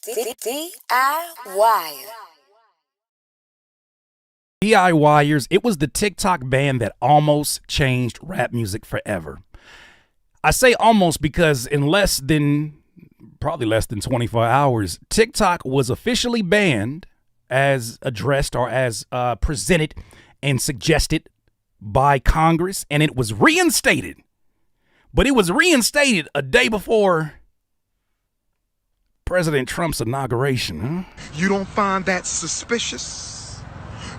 DIY. DIYers, it was the TikTok ban that almost changed rap music forever. I say almost because in probably less than 24 hours, TikTok was officially banned as addressed or as presented and suggested by Congress, and it was reinstated. But it was reinstated a day before President Trump's inauguration. Huh? You don't find that suspicious?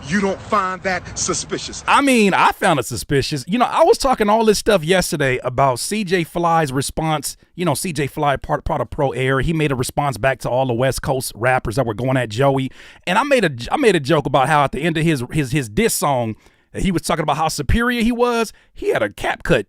You don't find that suspicious? I mean, I found it suspicious. You know, I was talking all this stuff yesterday about CJ Fly's response. You know, CJ Fly, part of Pro Air, he made a response back to all the West Coast rappers that were going at Joey. And I made a joke about how at the end of his diss song, he was talking about how superior he was. He had a Capcut.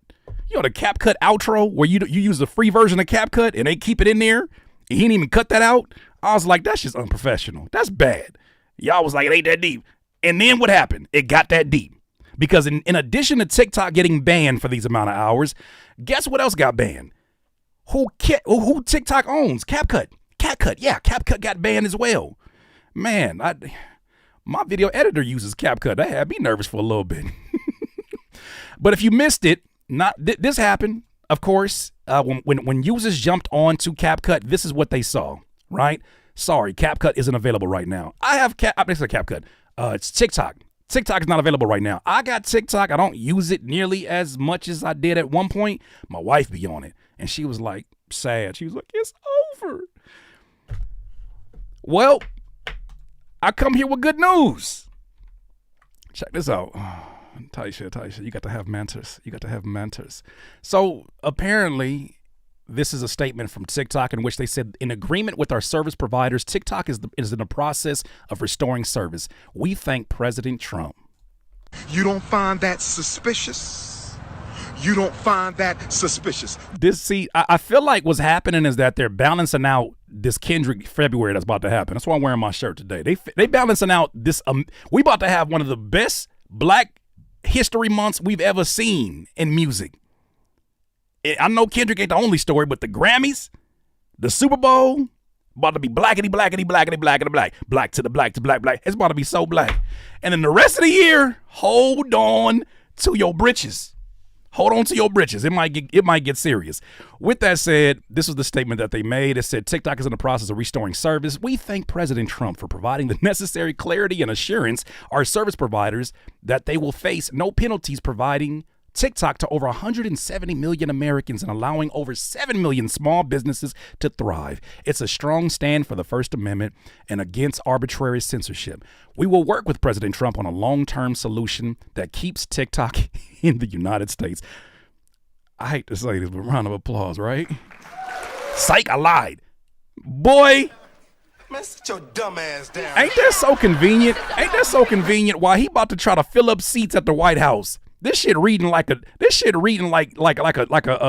You know, the Capcut outro where you use the free version of Capcut and they keep it in there. He didn't even cut that out. I was like, that's just unprofessional. That's bad. Y'all was like, it ain't that deep. And then what happened? It got that deep. Because in addition to TikTok getting banned for these amount of hours, guess what else got banned? Who TikTok owns? Capcut. Yeah, Capcut got banned as well. Man, my video editor uses Capcut. That had me nervous for a little bit. But if you missed it, this happened, of course, when users jumped onto Capcut, this is what they saw, right? Sorry, Capcut isn't available right now. I have Capcut. It's TikTok. TikTok is not available right now. I got TikTok. I don't use it nearly as much as I did at one point. My wife be on it, and she was like sad. She was like, it's over. Well, I come here with good news. Check this out. Taisha, you got to have mentors. So apparently, this is a statement from TikTok in which they said, in agreement with our service providers, TikTok is in the process of restoring service. We thank President Trump. You don't find that suspicious? You don't find that suspicious? I feel like what's happening is that they're balancing out this Kendrick February that's about to happen. That's why I'm wearing my shirt today. They balancing out this. We about to have one of the best Black History Months we've ever seen in music. I know Kendrick ain't the only story, but the Grammys, the Super Bowl, about to be blackity, blackity, blackity, blackity, black. Black to the black to black, black. It's about to be so black. And then the rest of the year, hold on to your britches. Hold on to your britches. It might get serious. With that said, this was the statement that they made. It said, TikTok is in the process of restoring service. We thank President Trump for providing the necessary clarity and assurance our service providers that they will face no penalties providing TikTok to over 170 million Americans and allowing over 7 million small businesses to thrive. It's a strong stand for the First Amendment and against arbitrary censorship. We will work with President Trump on a long-term solution that keeps TikTok in the United States. I hate to say this, but round of applause, right? Psych, I lied. Boy. Man, sit your dumb ass down. Ain't that so convenient? While he about to try to fill up seats at the White House. This shit reading like a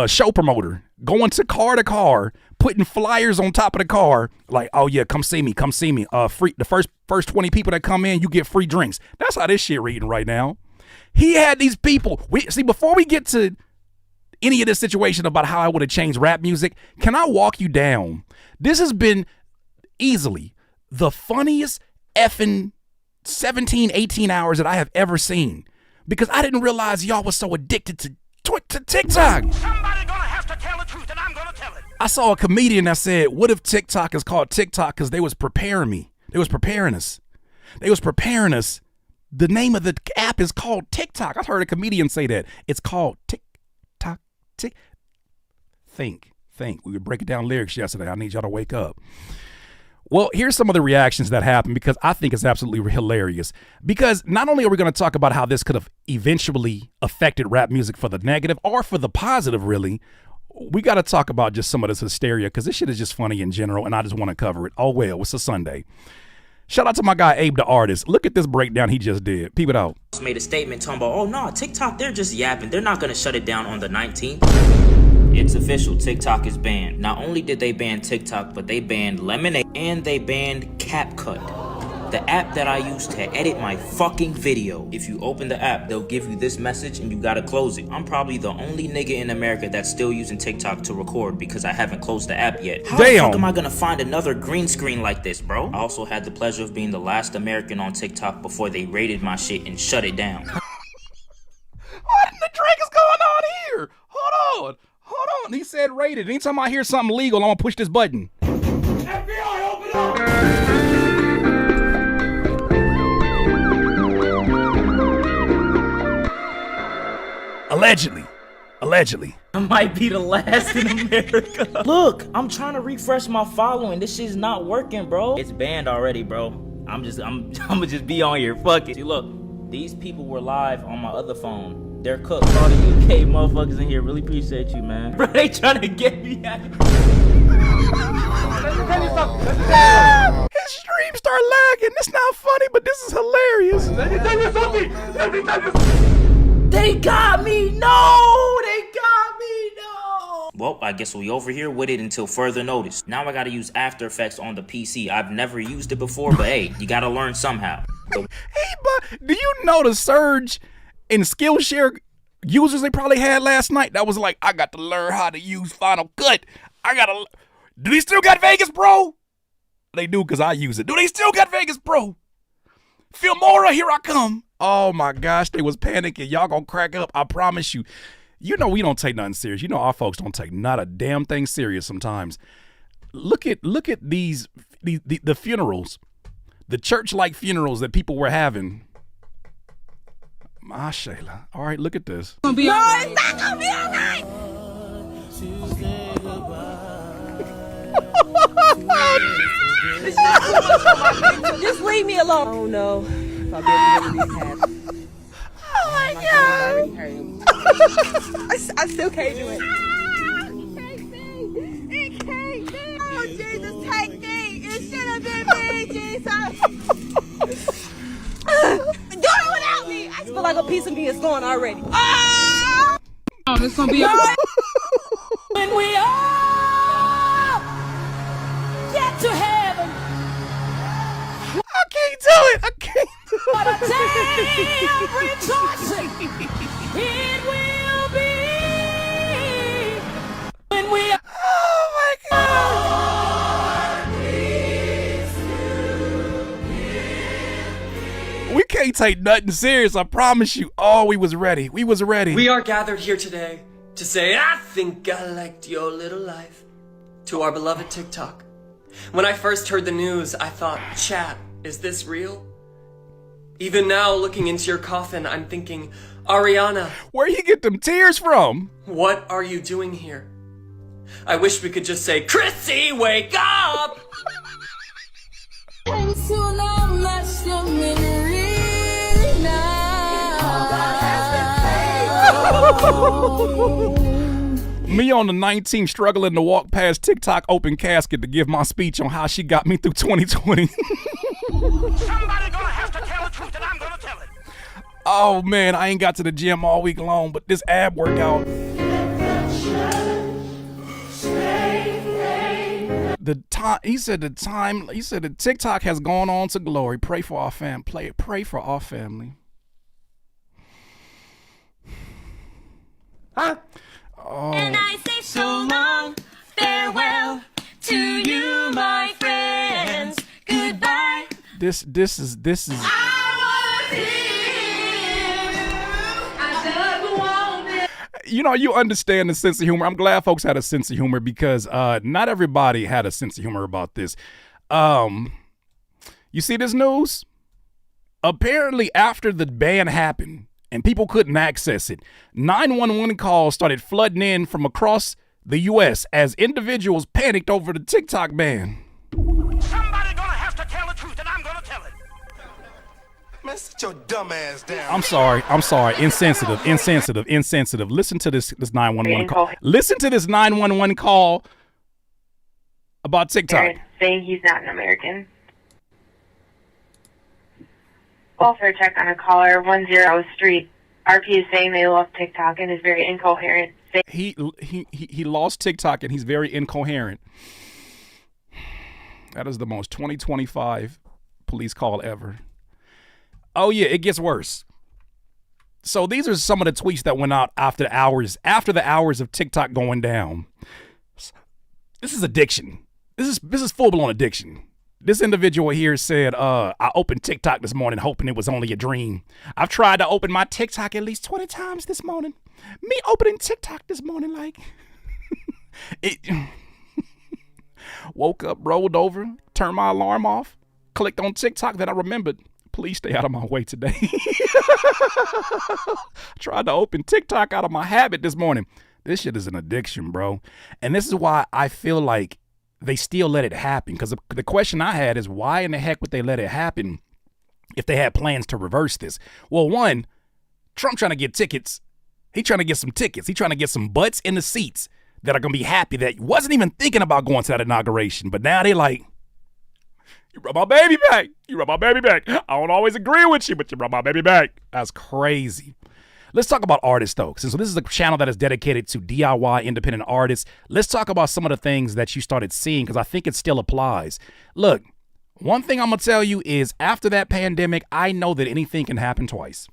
show promoter, going to car, putting flyers on top of the car, like, oh yeah, come see me. Free the first 20 people that come in, you get free drinks. That's how this shit reading right now. He had these people. Before we get to any of this situation about how I would have changed rap music, can I walk you down? This has been easily the funniest effing 17, 18 hours that I have ever seen. Because I didn't realize y'all was so addicted to TikTok. Somebody gonna have to tell the truth, and I'm gonna tell it. I saw a comedian that said, what if TikTok is called TikTok because they was preparing me. They was preparing us. The name of the app is called TikTok. I heard a comedian say that. It's called TikTok. Think. We would break it down lyrics yesterday. I need y'all to wake up. Well, here's some of the reactions that happened because I think it's absolutely hilarious. Because not only are we going to talk about how this could have eventually affected rap music for the negative or for the positive, really, we got to talk about just some of this hysteria because this shit is just funny in general, and I just want to cover it. Oh, well, it's a Sunday. Shout out to my guy, Abe the Artist. Look at this breakdown he just did. Peep it out. Made a statement talking about, oh, no, TikTok, they're just yapping. They're not going to shut it down on the 19th. It's official. TikTok is banned. Not only did they ban TikTok, but they banned Lemonade and they banned Capcut. the app that I use to edit my fucking video. If you open the app, they'll give you this message and you gotta close it. I'm probably the only nigga in America that's still using TikTok to record because I haven't closed the app yet. How the fuck am I gonna find another green screen like this, bro? I also had the pleasure of being the last American on TikTok before they raided my shit and shut it down. What in the drink is going on here? Hold on. He said rated. Anytime I hear something legal, I'm gonna push this button. FBI, open up! Allegedly. I might be the last in America. Look, I'm trying to refresh my following. This shit's not working, bro. It's banned already, bro. I'm gonna just be on here. Fuck it. See, look, these people were live on my other phone. They're cooked. All the UK motherfuckers in here really appreciate you, man. Bro, they trying to get me out. His stream start lagging. It's not funny, but this is hilarious. Let me tell you something! They got me! No! They got me! No! Well, I guess we over here with it until further notice. Now I gotta use After Effects on the PC. I've never used it before, but hey, you gotta learn somehow. Hey, but do you know the surge in Skillshare users they probably had last night? That was like, I got to learn how to use Final Cut. Do they still got Vegas Pro? They do, because I use it. Do they still got Vegas Pro? Filmora, here I come. Oh my gosh, they was panicking. Y'all gonna crack up, I promise you. You know we don't take nothing serious. You know our folks don't take not a damn thing serious sometimes. Look at the funerals, the church-like funerals that people were having. My Shayla. All right, look at this. No, it's not gonna be all right. Just leave me alone. Oh no. Oh my god. I still can't do it. It can't be. Oh Jesus, take me. It should have been me, Jesus. Do it without me. I feel like a piece of me is gone already. Oh, it's gonna be alright. when we all get to heaven. I can't do it. I can't do it. What a day of rejoicing it will be when we. Oh my God. We can't take nothing serious, I promise you. Oh, we was ready. We was ready. We are gathered here today to say, I think I liked your little life, to our beloved TikTok. When I first heard the news, I thought, chat, is this real? Even now, looking into your coffin, I'm thinking, Ariana, where you get them tears from? What are you doing here? I wish we could just say, Chrissy, wake up! Me on the 19th struggling to walk past TikTok open casket to give my speech on how she got me through 2020. Somebody gonna have to tell the truth, and I'm gonna tell it. Oh man, I ain't got to the gym all week long, but this ab workout. He said the TikTok has gone on to glory. Pray for our family. Pray for our family. Huh? Oh. And I say so long, farewell to you, my friends. Goodbye. This is. You know, you understand the sense of humor. I'm glad folks had a sense of humor because not everybody had a sense of humor about this. You see this news? Apparently, after the ban happened and people couldn't access it, 911 calls started flooding in from across the U.S. as individuals panicked over the TikTok ban. Somebody gonna have to tell the truth, and I'm gonna tell it. Man, sit your dumb ass down. I'm sorry. Insensitive. Listen to this 911 call. Listen to this 911 call about TikTok. Saying he's not an American. Welfare check on a caller 10 Street. RP is saying they love TikTok and is very incoherent. He lost TikTok and he's very incoherent. That is the most 2025 police call ever. Oh yeah, it gets worse. So these are some of the tweets that went out after the hours of TikTok going down. This is addiction. This is full-blown addiction. This individual here said, I opened TikTok this morning hoping it was only a dream. I've tried to open my TikTok at least 20 times this morning. Me opening TikTok this morning, like, it woke up, rolled over, turned my alarm off, clicked on TikTok, then I remembered, please stay out of my way today. Tried to open TikTok out of my habit this morning. This shit is an addiction, bro. And this is why I feel like they still let it happen. Because the question I had is, why in the heck would they let it happen if they had plans to reverse this? Well, one, Trump trying to get tickets. He trying to get some tickets. He trying to get some butts in the seats that are going to be happy that wasn't even thinking about going to that inauguration. But now they like, you brought my baby back. You brought my baby back. I don't always agree with you, but you brought my baby back. That's crazy. Let's talk about artists, though. So this is a channel that is dedicated to DIY independent artists. Let's talk about some of the things that you started seeing, because I think it still applies. Look, one thing I'm going to tell you is after that pandemic, I know that anything can happen twice.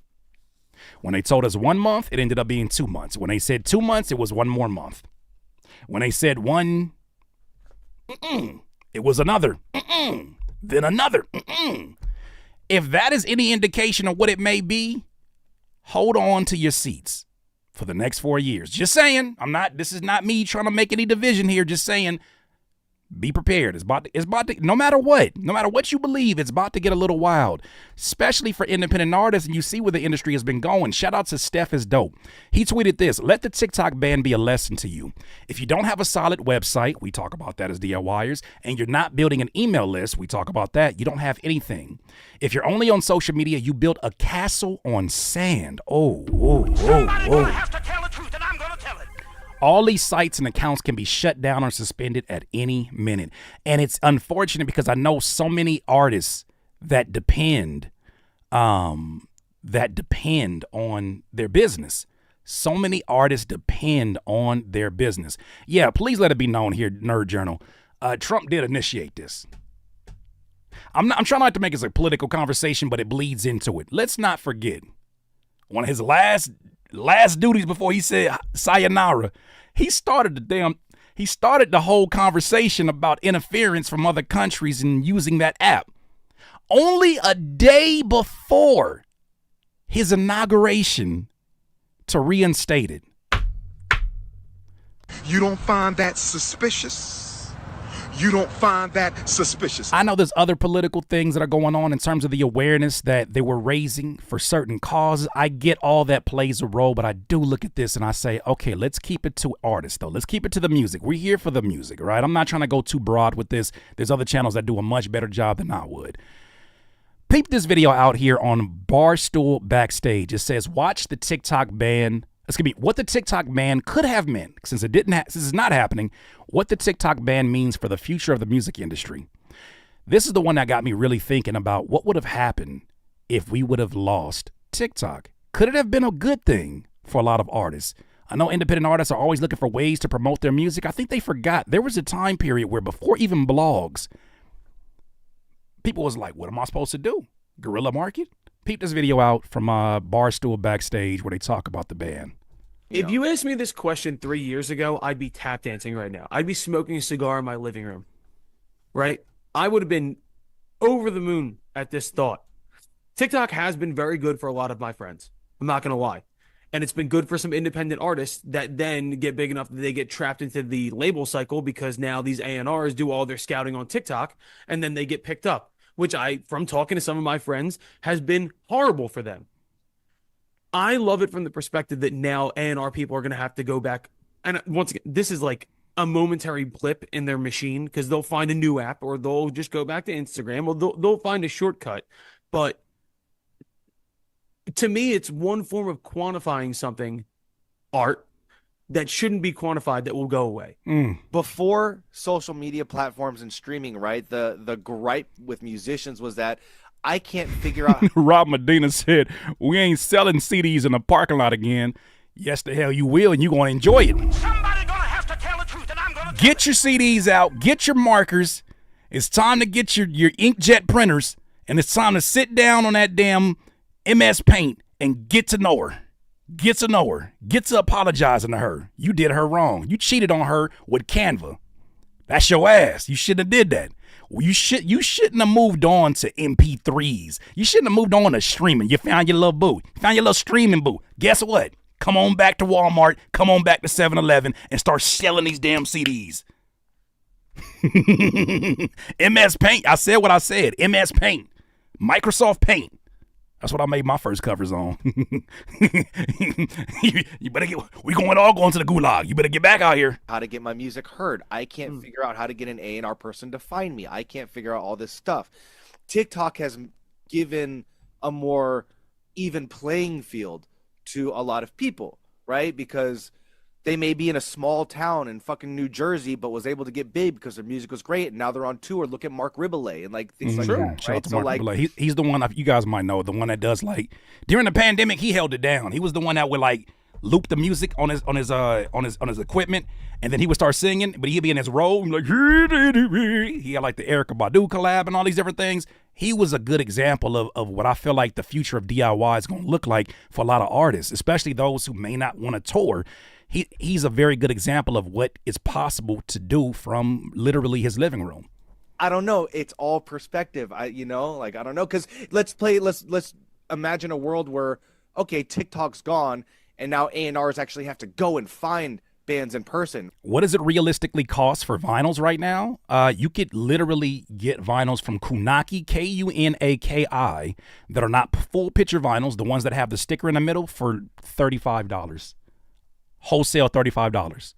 When they told us 1 month, it ended up being 2 months. When they said 2 months, it was 1 more month. When they said one, it was another, then another. If that is any indication of what it may be, hold on to your seats for the next 4 years. Just saying. This is not me trying to make any division here. Just saying, be prepared. It's about to, no matter what you believe, it's about to get a little wild, especially for independent artists. And you see where the industry has been going. Shout out to Steph is Dope. He tweeted this: let the TikTok ban be a lesson to you. If you don't have a solid website, we talk about that as DIYers, and you're not building an email list, we talk about that, you don't have anything. If you're only on social media, you built a castle on sand. Somebody's gonna have to tell the truth, and I'm gonna tell it. All these sites and accounts can be shut down or suspended at any minute. And it's unfortunate because I know so many artists that depend on their business. So many artists depend on their business. Yeah, please let it be known here, Nerd Journal. Trump did initiate this. I'm trying not to make it a political conversation, but it bleeds into it. Let's not forget, one of his last duties before he said sayonara, he started the whole conversation about interference from other countries and using that app. Only a day before his inauguration to Reinstated. You don't find that suspicious? You don't find that suspicious? I know there's other political things that are going on in terms of the awareness that they were raising for certain causes. I get all that plays a role, but I do look at this and I say, okay, let's keep it to artists, though. Let's keep it to the music. We're here for the music, right? I'm not trying to go too broad with this. There's other channels that do a much better job than I would. Peep this video out here on Barstool Backstage. It says, watch the TikTok ban. What the TikTok ban could have meant, since since it's not happening, what the TikTok ban means for the future of the music industry. This is the one that got me really thinking about what would have happened if we would have lost TikTok. Could it have been a good thing for a lot of artists? I know independent artists are always looking for ways to promote their music. I think they forgot there was a time period where before even blogs, people was like, what am I supposed to do? Guerrilla market? Peep this video out from Barstool Backstage where they talk about the ban. If you asked me this question 3 years ago, I'd be tap dancing right now. I'd be smoking a cigar in my living room, right? I would have been over the moon at this thought. TikTok has been very good for a lot of my friends. I'm not going to lie. And it's been good for some independent artists that then get big enough that they get trapped into the label cycle because now these A&Rs do all their scouting on TikTok and then they get picked up, which from talking to some of my friends, has been horrible for them. I love it from the perspective that now A&R people are going to have to go back. And once again, this is like a momentary blip in their machine because they'll find a new app or they'll just go back to Instagram or they'll find a shortcut. But to me, it's one form of quantifying something, art, that shouldn't be quantified, that will go away. Before social media platforms and streaming, right, the gripe with musicians was that I can't figure out. Rob Medina said, we ain't selling CDs in the parking lot again. Yes, the hell you will, and you're going to enjoy it. Somebody's gonna have to tell the truth, and I'm gonna Get your CDs out. Get your markers. It's time to get your inkjet printers And it's time to sit down on that damn MS Paint and get to know her. Get to know her. Get to apologizing to her. You did her wrong. You cheated on her with Canva. That's your ass. You shouldn't have did that. You shouldn't have moved on to MP3s. You shouldn't have moved on to streaming. You found your little boo. You found your little streaming boo. Guess what? Come on back to Walmart. Come on back to 7-Eleven and start selling these damn CDs. MS Paint. I said what I said. MS Paint. Microsoft Paint. That's what I made my first covers on. You better we all going to the gulag. You better get back out here. How to get my music heard. I can't figure out how to get an A&R person to find me. I can't figure out all this stuff. TikTok has given a more even playing field to a lot of people, right? Because they may be in a small town in fucking New Jersey, but was able to get big because their music was great, and now they're on tour. Look at Mark Riboulet and like things like that. Shout out to Mark Riboulet. He's the one you guys might know, the one that does like during the pandemic. He held it down. He was the one that would like loop the music on his equipment, and then he would start singing. But he'd be in his role, like he had like the Erykah Badu collab and all these different things. He was a good example of what I feel like the future of DIY is going to look like for a lot of artists, especially those who may not want to tour. He's a very good example of what is possible to do from literally his living room. I don't know. It's all perspective. I don't know. Because let's imagine a world where, okay, TikTok's gone, and now A&Rs actually have to go and find bands in person. What does it realistically cost for vinyls right now? You could literally get vinyls from Kunaki, Kunaki, that are not full picture vinyls, the ones that have the sticker in the middle, for $35. Wholesale $35.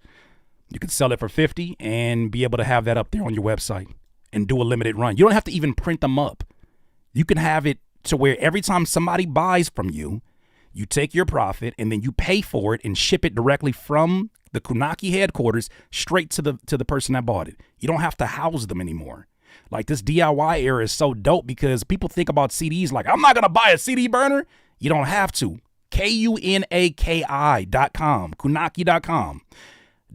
You can sell it for $50 and be able to have that up there on your website and do a limited run. You don't have to even print them up. You can have it to where every time somebody buys from you, you take your profit and then you pay for it and ship it directly from the Kunaki headquarters straight to the person that bought it. You don't have to house them anymore. Like, this DIY era is so dope because people think about CDs like, I'm not going to buy a CD burner. You don't have to. Kunaki.com, Kunaki.com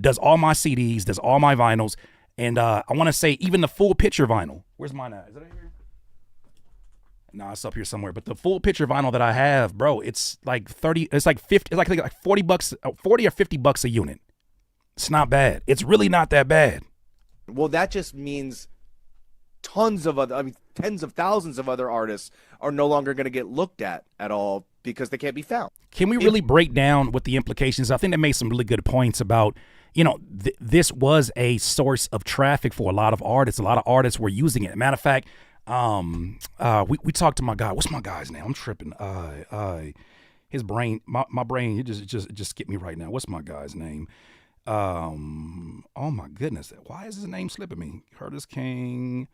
does all my CDs, does all my vinyls. And I want to say even the full picture vinyl. Where's mine at? Is it right here? No, it's up here somewhere. But the full picture vinyl that I have, bro, it's like 30, it's like 50, it's like 40 bucks, 40 or 50 bucks a unit. It's not bad. It's really not that bad. Well, that just means tens of thousands of other artists are no longer going to get looked at all because they can't be found. Can we really break down what the implications? I think they made some really good points about, this was a source of traffic for a lot of artists. A lot of artists were using it. Matter of fact, we talked to my guy. What's my guy's name? I'm tripping. His brain, my brain, it just skipped me right now. What's my guy's name? Oh my goodness. Why is his name slipping me? Curtis King,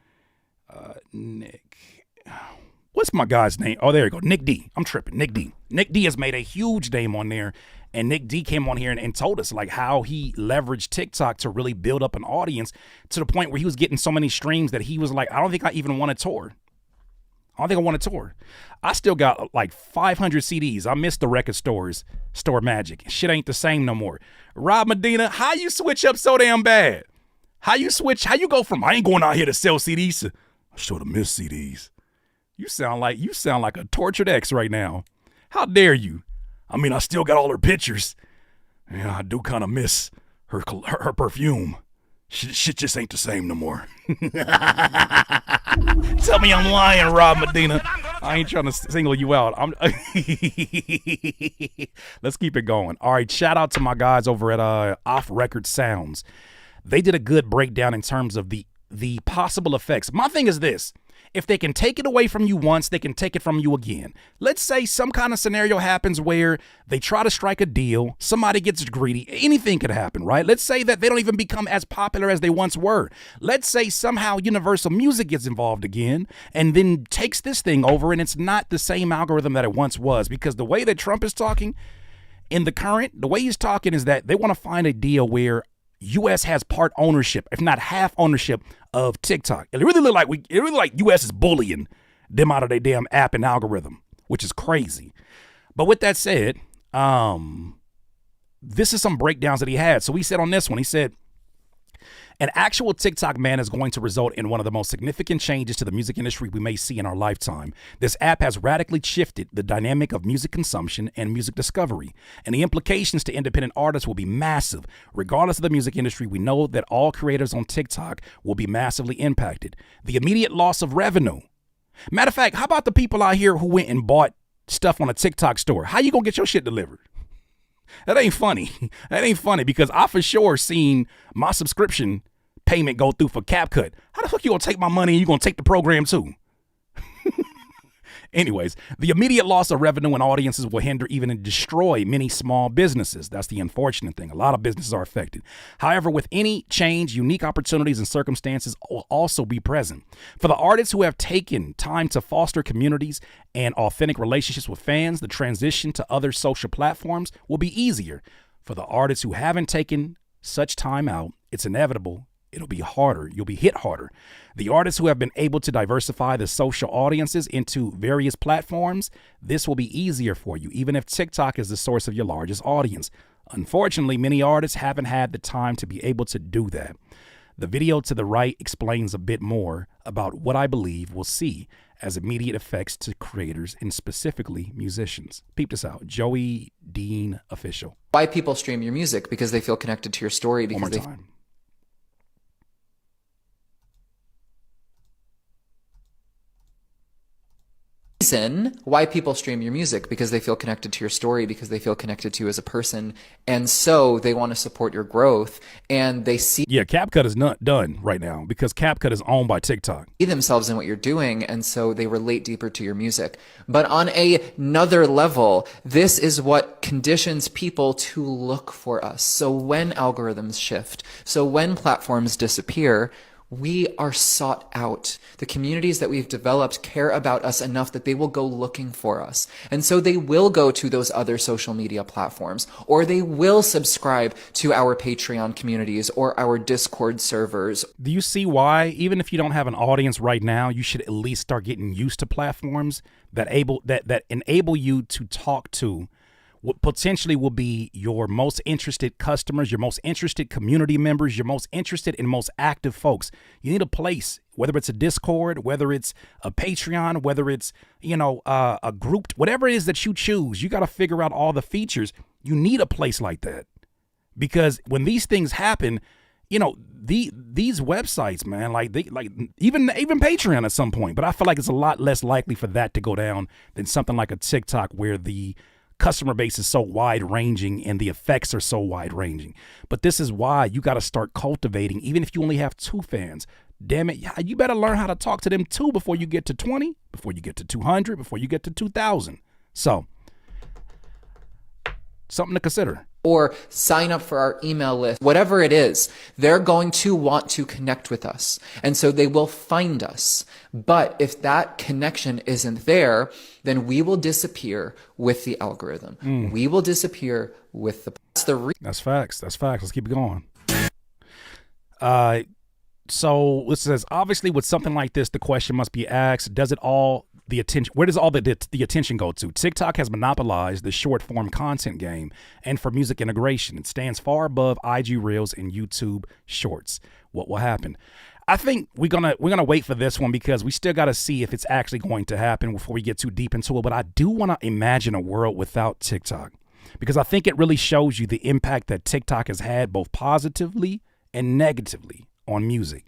Nick. What's my guy's name? Oh, there you go. Nick D. I'm tripping. Nick D. Nick D has made a huge name on there. And Nick D came on here and told us like how he leveraged TikTok to really build up an audience to the point where he was getting so many streams that he was like, I don't think I even want to tour. I still got like 500 CDs. I miss the record store magic. Shit ain't the same no more. Rob Medina, how you switch up so damn bad? How you go from I ain't going out here to sell CDs to I should have missed CDs. You sound like a tortured ex right now. How dare you? I mean, I still got all her pictures. Yeah, I do kind of miss her perfume. Shit just ain't the same no more. Tell me I'm lying, Rob Medina. I ain't trying to single you out. Let's keep it going. All right, shout out to my guys over at Off Record Sounds. They did a good breakdown in terms of the possible effects. My thing is this. If they can take it away from you once, they can take it from you again. Let's say some kind of scenario happens where they try to strike a deal, somebody gets greedy, anything could happen, right? Let's say that they don't even become as popular as they once were. Let's say somehow Universal Music gets involved again and then takes this thing over and it's not the same algorithm that it once was, because the way that Trump is talking the way he's talking is that they want to find a deal where U.S. has part ownership, if not half ownership, of TikTok. It really look like U.S. is bullying them out of their damn app and algorithm, which is crazy. But with that said, this is some breakdowns that he had. So he said on this one, he said, An actual TikTok ban is going to result in one of the most significant changes to the music industry we may see in our lifetime. This app has radically shifted the dynamic of music consumption and music discovery, and the implications to independent artists will be massive. Regardless of the music industry, we know that all creators on TikTok will be massively impacted. The immediate loss of revenue. Matter of fact, how about the people out here who went and bought stuff on a TikTok store? How you gonna get your shit delivered? That ain't funny. That ain't funny, because I for sure seen my subscription payment go through for Capcut. How the fuck you gonna take my money and you gonna take the program too? Anyways, the immediate loss of revenue and audiences will hinder, even and destroy many small businesses. That's the unfortunate thing. A lot of businesses are affected. However, with any change, unique opportunities and circumstances will also be present. For the artists who have taken time to foster communities and authentic relationships with fans, the transition to other social platforms will be easier. For the artists who haven't taken such time out, it's inevitable. It'll be harder. You'll be hit harder. The artists who have been able to diversify the social audiences into various platforms, this will be easier for you, even if TikTok is the source of your largest audience. Unfortunately, many artists haven't had the time to be able to do that. The video to the right explains a bit more about what I believe we'll see as immediate effects to creators and specifically musicians. Peep this out. Joey Dean Official. Why people stream your music? Because they feel connected to your story. Because One more time. Reason why people stream your music, because they feel connected to your story, because they feel connected to you as a person, and so they want to support your growth, and they see Capcut is not done right now because Capcut is owned by TikTok. themselves in what you're doing, and so they relate deeper to your music. But on another level, this is what conditions people to look for us. So when algorithms shift, so when platforms disappear, we are sought out. The communities that we've developed care about us enough that they will go looking for us. And so they will go to those other social media platforms, or they will subscribe to our Patreon communities or our Discord servers. Do you see why, even if you don't have an audience right now, you should at least start getting used to platforms that enable you to talk to what potentially will be your most interested customers, your most interested community members, your most interested and most active folks. You need a place, whether it's a Discord, whether it's a Patreon, whether it's, a group, whatever it is that you choose, you got to figure out all the features. You need a place like that, because when these things happen, these websites, man, even Patreon at some point, but I feel like it's a lot less likely for that to go down than something like a TikTok, where the customer base is so wide ranging and the effects are so wide ranging. But this is why you got to start cultivating, even if you only have 2 fans. Damn it, you better learn how to talk to them 2 before you get to 20, before you get to 200, before you get to 2,000. So, something to consider. Or sign up for our email list, whatever it is, they're going to want to connect with us. And so they will find us. But if that connection isn't there, then we will disappear with the algorithm. We will disappear with That's facts. That's facts. Let's keep it going. So it says, obviously with something like this, the question must be asked, where does all the attention go to? TikTok has monopolized the short form content game, and for music integration, it stands far above IG Reels and YouTube Shorts. What will happen? I think we're gonna wait for this one, because we still got to see if it's actually going to happen before we get too deep into it. But I do want to imagine a world without TikTok, because I think it really shows you the impact that TikTok has had, both positively and negatively, on music.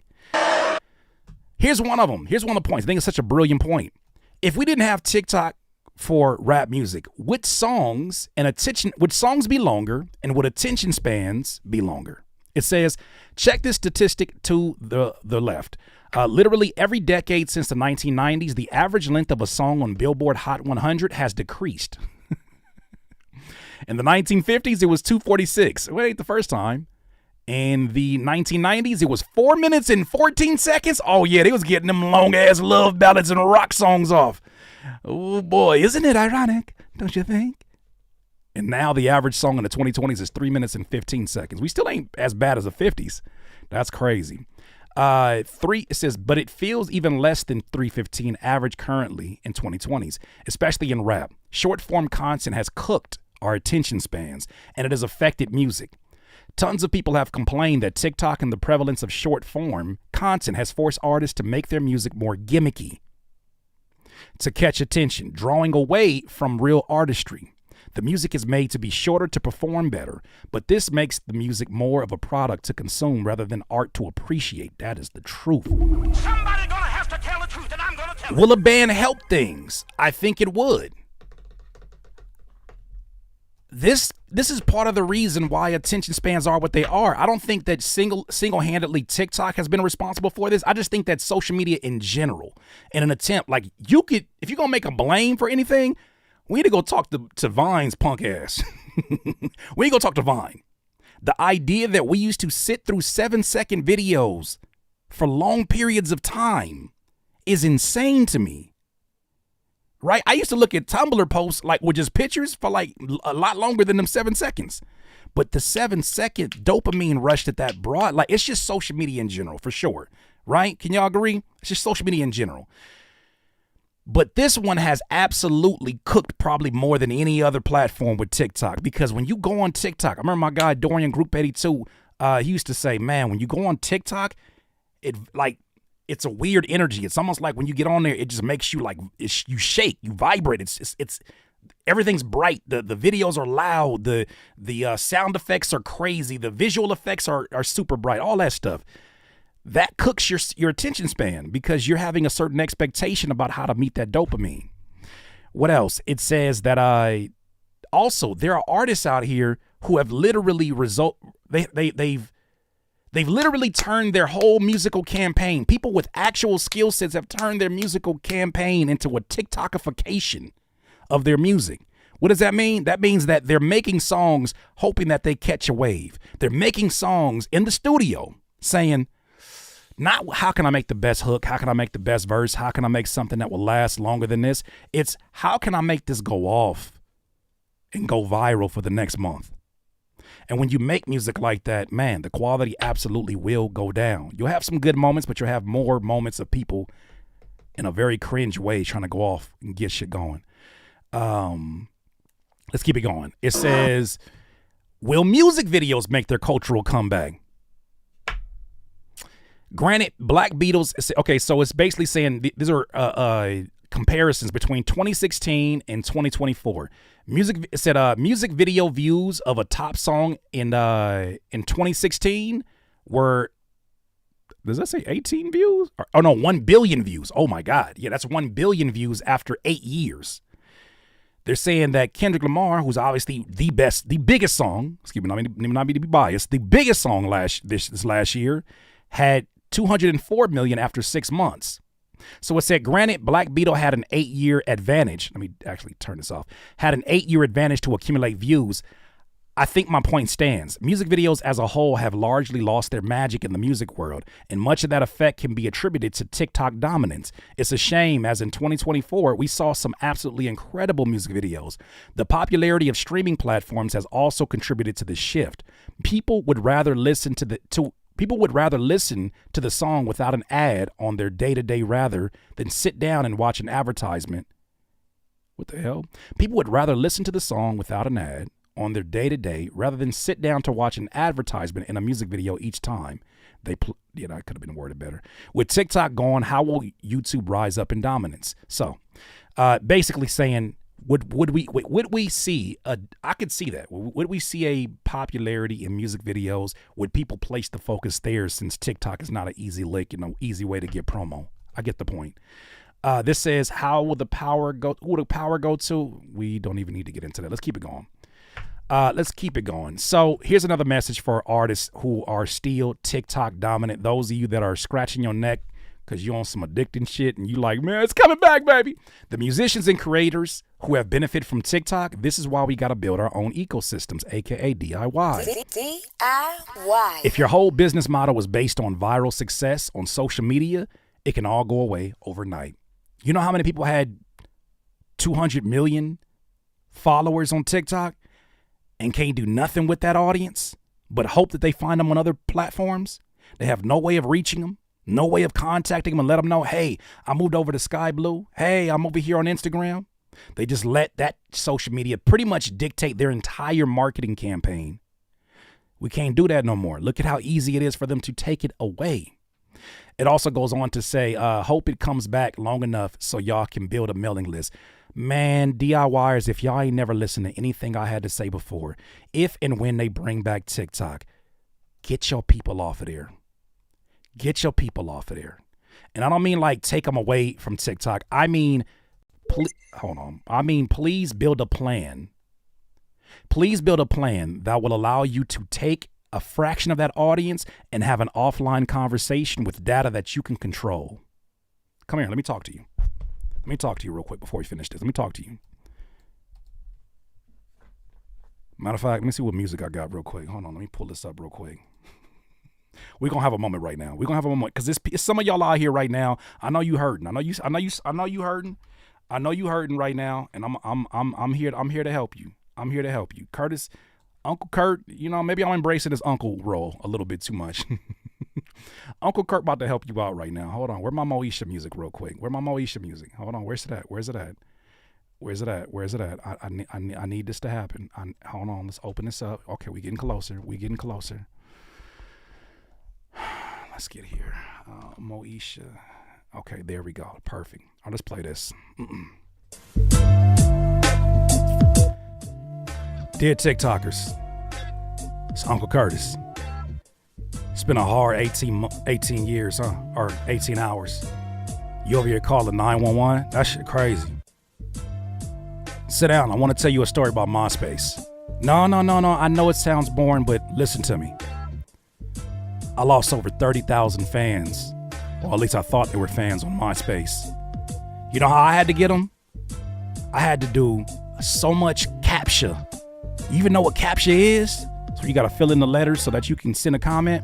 Here's one of them. Here's one of the points. I think it's such a brilliant point. If we didn't have TikTok for rap music, would songs be longer, and would attention spans be longer? It says, check this statistic to the left. Literally every decade since the 1990s, the average length of a song on Billboard Hot 100 has decreased. In the 1950s, it was 246. Well, it ain't the first time. In the 1990s, it was 4 minutes and 14 seconds. Oh, yeah, they was getting them long-ass love ballads and rock songs off. Oh, boy, isn't it ironic? Don't you think? And now the average song in the 2020s is 3 minutes and 15 seconds. We still ain't as bad as the 50s. That's crazy. It says, but it feels even less than 3:15 average currently in 2020s, especially in rap. Short-form content has cooked our attention spans, and it has affected music. Tons of people have complained that TikTok and the prevalence of short form content has forced artists to make their music more gimmicky to catch attention, drawing away from real artistry. The music is made to be shorter to perform better, but this makes the music more of a product to consume rather than art to appreciate. That is the truth. Somebody gonna have to tell the truth, and I'm gonna tell it. Will a ban help things? I think it would. This is part of the reason why attention spans are what they are. I don't think that single-handedly TikTok has been responsible for this. I just think that social media in general, in an attempt, like you could, if you're gonna make a blame for anything, we need to go talk to Vine's punk ass. We need to go talk to Vine. The idea that we used to sit through 7-second videos for long periods of time is insane to me. Right? I used to look at Tumblr posts like with just pictures for like a lot longer than them 7 seconds. But the 7-second dopamine rush that brought, like it's just social media in general for sure. Right? Can y'all agree? It's just social media in general. But this one has absolutely cooked probably more than any other platform with TikTok, because when you go on TikTok, I remember my guy Dorian Group 82, he used to say, man, when you go on TikTok, it's a weird energy. It's almost like when you get on there, it just makes you like, you shake, you vibrate. It's everything's bright. The videos are loud. The sound effects are crazy. The visual effects are super bright, all that stuff. That cooks your attention span because you're having a certain expectation about how to meet that dopamine. What else? It says that also there are artists out here who have literally they've literally turned their whole musical campaign. People with actual skill sets have turned their musical campaign into a TikTokification of their music. What does that mean? That means that they're making songs hoping that they catch a wave. They're making songs in the studio saying, not how can I make the best hook? How can I make the best verse? How can I make something that will last longer than this? It's how can I make this go off and go viral for the next month? And when you make music like that, man, the quality absolutely will go down. You'll have some good moments, but you'll have more moments of people in a very cringe way trying to go off and get shit going. Let's keep it going. It says, will music videos make their cultural comeback? Granted, Black Beatles, okay, so it's basically saying these are comparisons between 2016 and 2024. It said music video views of a top song in 2016 were, does that say 18 views? Oh no, 1 billion views. Oh my God. Yeah, that's 1 billion views after 8 years. They're saying that Kendrick Lamar, who's obviously the biggest song, excuse me, not me to be biased, the biggest song this last year had 204 million after 6 months. So it said, granted, Black Beetle had an 8-year advantage. Let me actually turn this off. Had an 8-year advantage to accumulate views. I think my point stands. Music videos as a whole have largely lost their magic in the music world, and much of that effect can be attributed to TikTok dominance. It's a shame, as in 2024, we saw some absolutely incredible music videos. The popularity of streaming platforms has also contributed to this shift. People would rather listen to the song without an ad on their day-to-day rather than sit down and watch an advertisement. What the hell? People would rather listen to the song without an ad on their day-to-day rather than sit down to watch an advertisement in a music video each time. I could have been worded better. With TikTok gone, how will YouTube rise up in dominance? So basically saying, would we see I could see that. Would we see a popularity in music videos? Would people place the focus there since TikTok is not an easy lick, easy way to get promo? I get the point. This says, how will the power go? Who will the power go to? We don't even need to get into that. Let's keep it going. So here's another message for artists who are still TikTok dominant. Those of you that are scratching your neck because you're on some addicting shit and you like, man, it's coming back, baby. The musicians and creators who have benefited from TikTok, this is why we got to build our own ecosystems, aka DIY. DIY. If your whole business model was based on viral success on social media, it can all go away overnight. You know how many people had 200 million followers on TikTok and can't do nothing with that audience but hope that they find them on other platforms? They have no way of reaching them, no way of contacting them and let them know, hey, I moved over to Sky Blue. Hey, I'm over here on Instagram. They just let that social media pretty much dictate their entire marketing campaign. We can't do that no more. Look at how easy it is for them to take it away. It also goes on to say, hope it comes back long enough so y'all can build a mailing list. Man, DIYers, if y'all ain't never listened to anything I had to say before, if and when they bring back TikTok, get your people off of there. Get your people off of there. And I don't mean like take them away from TikTok. I mean, please build a plan. Please build a plan that will allow you to take a fraction of that audience and have an offline conversation with data that you can control. Come here, let me talk to you. Let me talk to you real quick before we finish this. Let me talk to you. Matter of fact, let me see what music I got real quick. Hold on, let me pull this up real quick. We're gonna have a moment right now. We're gonna have a moment because it's some of y'all out here right now. I know you hurting. I know you hurting. I know you hurting right now, and I'm here to help you. I'm here to help you. Curtis, Uncle Kurt, you know, maybe I'm embracing this uncle role a little bit too much. Uncle Kurt about to help you out right now. Hold on. Where my Moesha music real quick? Where my Moesha music? Hold on. Where's it at? Where's it at? Where's it at? Where's it at? I need this to happen. Hold on. Let's open this up. Okay, we getting closer. We getting closer. Let's get here. Moesha. Okay, there we go. Perfect. I'll just play this. Dear TikTokers, it's Uncle Curtis. It's been a hard 18 years, huh? Or 18 hours. You over here calling 911? That shit crazy. Sit down. I want to tell you a story about MySpace. No. I know it sounds boring, but listen to me. I lost over 30,000 fans. Or at least I thought they were fans on MySpace. You know how I had to get them? I had to do so much CAPTCHA. You even know what CAPTCHA is? So you got to fill in the letters so that you can send a comment?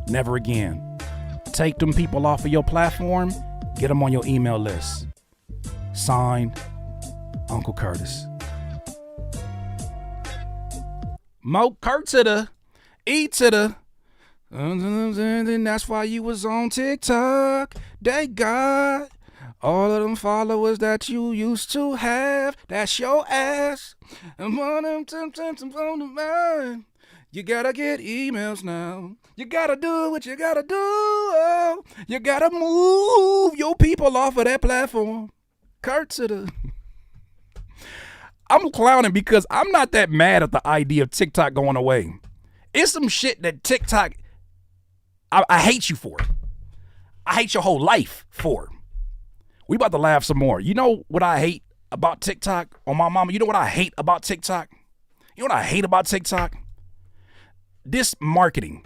Never again. Take them people off of your platform, get them on your email list. Signed, Uncle Curtis. Mo Kurt to the E to the. And that's why you was on TikTok. They got all of them followers that you used to have. That's your ass. And one of them on the mind. You gotta get emails now. You gotta do what you gotta do. Oh, you gotta move your people off of that platform. Kurt to the. I'm clowning because I'm not that mad at the idea of TikTok going away. It's some shit that TikTok, I hate you for. I hate your whole life for. We about to laugh some more. You know what I hate about TikTok? On my mama, you know what I hate about TikTok? You know what I hate about TikTok? This marketing.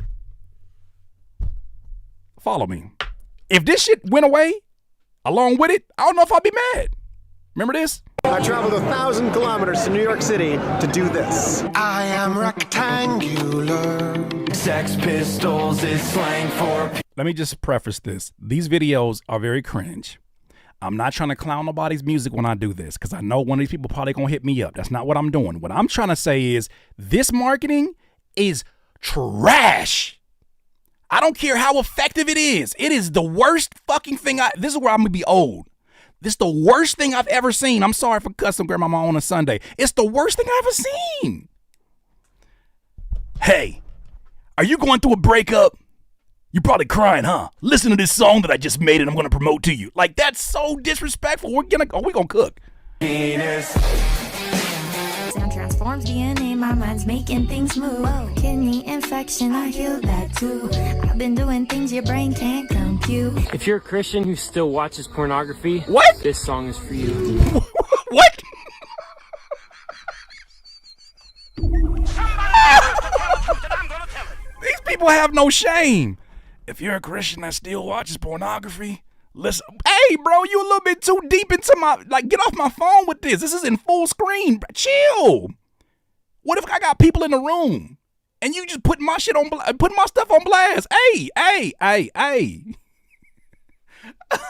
Follow me. If this shit went away, along with it, I don't know if I'd be mad. Remember this? I traveled 1,000 kilometers to New York City to do this. I am rectangular. Sex Pistols is slang for... Let me just preface this. These videos are very cringe. I'm not trying to clown nobody's music when I do this because I know one of these people probably gonna hit me up. That's not what I'm doing. What I'm trying to say is this marketing is trash. I don't care how effective it is. It is the worst fucking thing. This is where I'm gonna be old. This is the worst thing I've ever seen. I'm sorry for cussing grandmama on a Sunday. It's the worst thing I've ever seen. Hey, are you going through a breakup? You're probably crying, huh? Listen to this song that I just made and I'm going to promote to you. Like, that's so disrespectful. We're going to cook. Sound transforms DNA, my mind's making things move. Kidney infection, I heal that too. I've been doing things your brain can't compute. If you're a Christian who still watches pornography, what? This song is for you. What? These people have no shame. If you're a Christian that still watches pornography, listen. Hey, bro, you a little bit too deep into my, like, get off my phone with this. This is in full screen. Chill. What if I got people in the room and you just putting my shit on, putting my stuff on blast? Hey. I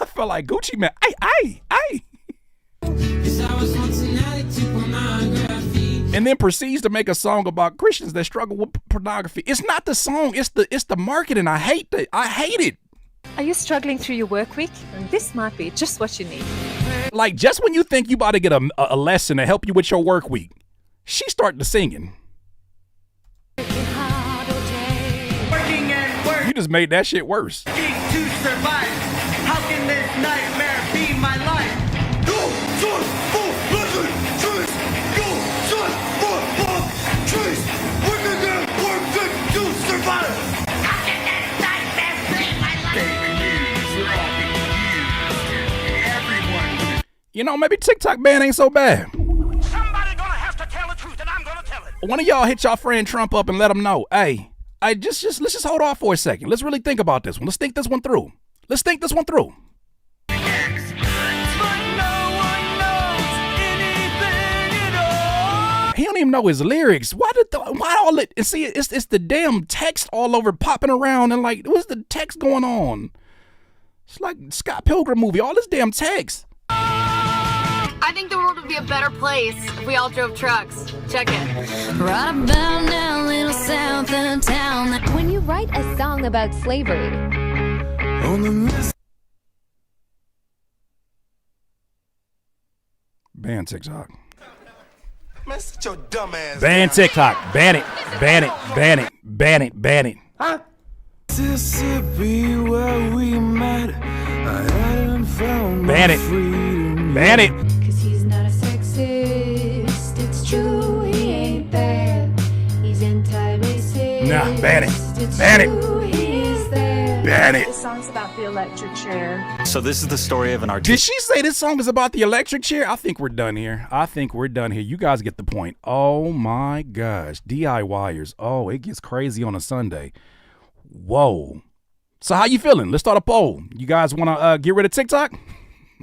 felt like Gucci man. Hey. And then proceeds to make a song about Christians that struggle with pornography. It's not the song, it's the marketing. I hate it. Are you struggling through your work week? This might be just what you need. Like, just when you think you about to get a lesson to help you with your work week, she started singing. just made that shit worse. To survive, how can this nightmare be my life? Go, son, full, listen, choice. Go, son, full, choice. We're gonna work to survive. How can this nightmare be my life? Everyone. You know, maybe TikTok ban ain't so bad. Somebody gonna have to tell the truth, and I'm gonna tell it. One of y'all hit y'all friend Trump up and let him know, hey, let's just hold off for a second. Let's really think about this one. Let's think this one through. Let's think this one through. He don't even know his lyrics. Why all it? And see, it's the damn text all over popping around and like, what's the text going on? It's like Scott Pilgrim movie. All this damn text. I think the world would be a better place if we all drove trucks. Check it. Right about now, little south of town. When you write a song about slavery, Ban TikTok. Man, sit your dumb ass Ban down. TikTok. Ban it. Ban it. Ban it. Ban it. Ban it. Huh? Mississippi, where we met, I hadn't found Ban it. Ban it. Cause he's not a sexist. It's true, he ain't bad. He's anti-racist. Nah, ban it. Ban it. He's there. Ban it. the song's about the electric chair. So this is the story of an Did artist. she say this song is about the electric chair? I think we're done here. You guys get the point. Oh my gosh. DIYers. Oh, it gets crazy on a Sunday. Whoa. So how you feeling? Let's start a poll. You guys want to get rid of TikTok?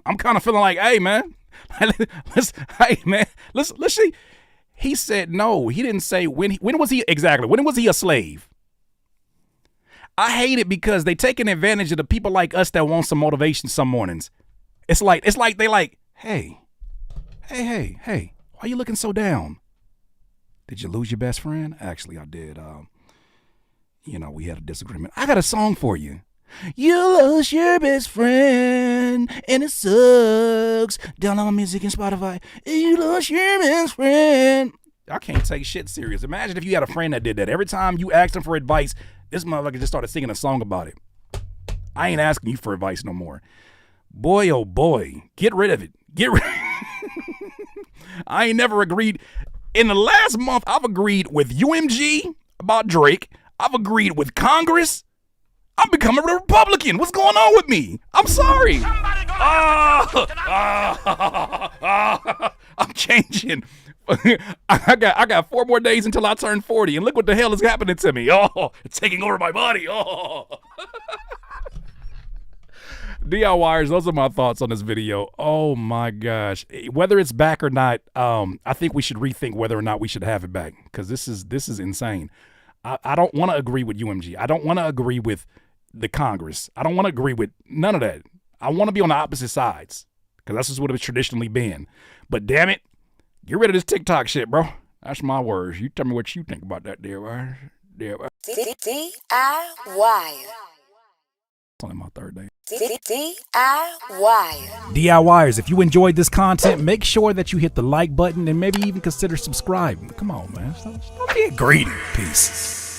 I'm kind of feeling like, hey man, let's see. He said no. He didn't say when was he exactly? When was he a slave? I hate it because they taking advantage of the people like us that want some motivation some mornings. It's like they like, hey, why you looking so down? Did you lose your best friend? Actually, I did. We had a disagreement. I got a song for you. You lost your best friend, and it sucks. Download music and Spotify. You lost your best friend. I can't take shit serious. Imagine if you had a friend that did that. Every time you asked him for advice, this motherfucker just started singing a song about it. I ain't asking you for advice no more. Boy, oh boy. Get rid of it. I ain't never agreed. In the last month, I've agreed with UMG about Drake. I've agreed with Congress. I'm becoming a Republican. What's going on with me? I'm sorry. I'm changing. I got 4 more days until I turn 40, and look what the hell is happening to me. Oh, it's taking over my body. Oh. DIYers, those are my thoughts on this video. Oh my gosh. Whether it's back or not, I think we should rethink whether or not we should have it back, because this is insane. I don't want to agree with UMG. I don't want to agree with the Congress. I don't want to agree with none of that. I want to be on the opposite sides, because that's just what it's traditionally been. But damn it, get rid of this TikTok shit, bro. That's my words. You tell me what you think about that, DIY. DIY. It's only my third day. DIYers, if you enjoyed this content, make sure that you hit the like button and maybe even consider subscribing. Come on, man. Stop being greedy. Peace.